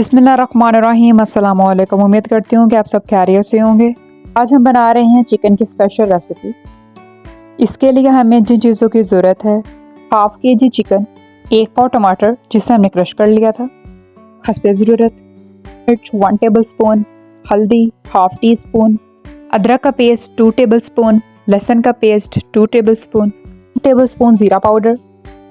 बिस्मिल्लाहिर्रहमानिर्रहीम। अस्सलाम वालेकुम। उम्मीद करती हूँ कि आप सब खैरियत से होंगे। आज हम बना रहे हैं चिकन की स्पेशल रेसिपी। इसके लिए हमें जिन चीज़ों की ज़रूरत है, हाफ़ kg चिकन, 1 पाव टमाटर जिसे हमने क्रश कर लिया था, हस्बे ज़रूरत मिर्च 1 टेबल स्पून, हल्दी हाफ़ टी स्पून, अदरक का पेस्ट 2 टेबल स्पून, लहसुन का paste 2 table spoon, 2 table spoon ज़ीरा पाउडर,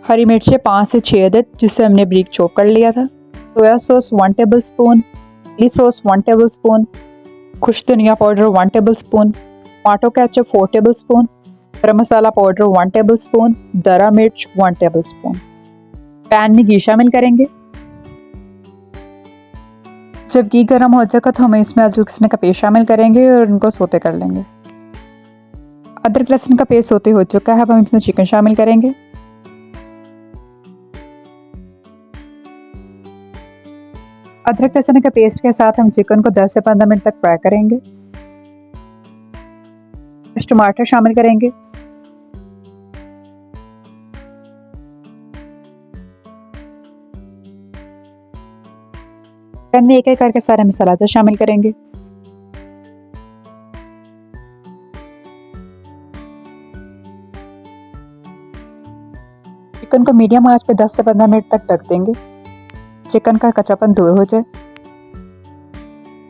हरी मिर्चें 5 से 6 अदद जिसे हमने बारीक चॉप कर लिया था, soya sauce 1 tablespoon, chilli sauce 1 tablespoon, खुश धनिया powder 1 tablespoon, tomato ketchup 4 tablespoon, garam masala powder 1 table spoon, दरा मिर्च 1 टेबल स्पून। पैन में घी शामिल करेंगे। जब घी गर्म हो जाएगा तो हम इसमें अदरक लहसुन का पेस्ट शामिल करेंगे और इनको सोते कर लेंगे। अदरक लहसुन का पेस्ट सोते हो चुका है, अब हम इसमें चिकन शामिल करेंगे। अदरक लहसुन के पेस्ट के साथ हम चिकन को 10 से 15 मिनट तक फ्राई करेंगे। टमाटर शामिल करेंगे। पैन में एक एक करके सारे मसाला शामिल करेंगे। चिकन को मीडियम आंच पे 10 से 15 मिनट तक ढक देंगे, चिकन का कच्चापन दूर हो जाए।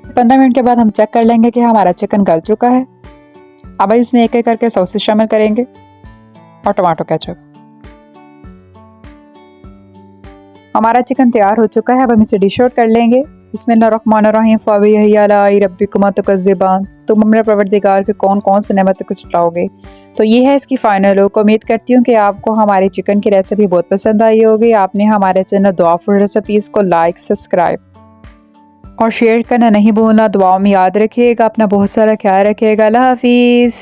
15 मिनट के बाद हम चेक कर लेंगे कि हमारा चिकन गल चुका है। अब इसमें एक एक करके सॉसेस शामिल करेंगे और टमाटो केचप। हमारा चिकन तैयार हो चुका है, अब हम इसे डिश आउट कर लेंगे। बिस्मिल्लाहिर्रहमानिर्रहीम। फ़बिअय्यि आलाइ रब्बिकुमा तुकज़्ज़िबान। तुम अपने परवरदिगार के कौन कौन से नेमत को छुटाओगे। तो ये है इसकी फाइनल लुक। उम्मीद करती हूँ कि आपको हमारी चिकन की रेसिपी बहुत पसंद आई होगी। आपने हमारे चैनल दुआ फॉर रेसिपीज़ को लाइक, सब्सक्राइब और शेयर करना नहीं भूलना। दुआओं में याद रखिएगा। अपना बहुत सारा ख्याल रखिएगा। अल्लाह हाफिज़।